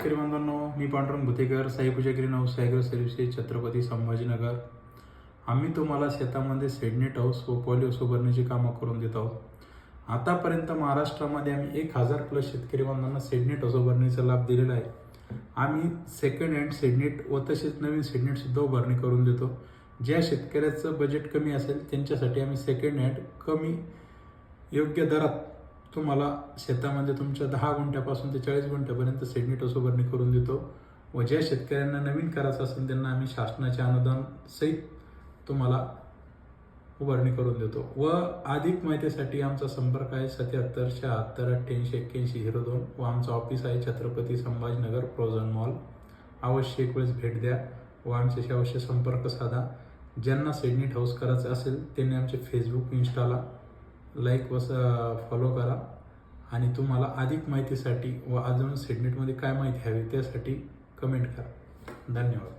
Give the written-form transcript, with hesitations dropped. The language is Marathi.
शेतकरी बांधवांनो, मी Pandurang Bhutekar, Sai Puja green house agro services, Chhatrapati Sambhajinagar. आम्ही तुम्हाला शेतामध्ये शेडनेट हाऊस व पॉली हाऊस उभारण्याची कामं करून देत आहोत. आतापर्यंत महाराष्ट्रामध्ये आम्ही 1000+ शेतकरी बांधवांना शेडनेट हाऊस उभारण्याचा लाभ दिलेला आहे. आम्ही सेकंड हँड शेडनेट व तसेच नवीन शेडनेटसुद्धा उभारणी करून देतो. ज्या शेतकऱ्याचं बजेट कमी असेल त्यांच्यासाठी आम्ही सेकंड हँड कमी योग्य दरात तुम्हाला शेतामध्ये तुमच्या 10 गुंठ्यापासून ते 40 गुंठ्यापर्यंत शेडनेट हाऊस उभारणी करून देतो. व ज्या शेतकऱ्यांना नवीन करायचं असेल त्यांना आम्ही शासनाचे अनुदान सहित तुम्हाला उभारणी करून देतो. व अधिक माहितीसाठी आमचा संपर्क आहे 77 76 88 81 02 व आमचं ऑफिस आहे छत्रपती संभाजीनगर प्रोझन मॉल. अवश्य एक वेळेस भेट द्या व आमच्याशी अवश्य संपर्क साधा. ज्यांना शेडनेट हाऊस करायचं असेल त्यांनी आमचे फेसबुक इंस्टाला लाईक व फॉलो करा. आणि तुम्हाला अधिक माहितीसाठी व अजून शेडनेटमध्ये काय माहिती हवी त्यासाठी कमेंट करा. धन्यवाद.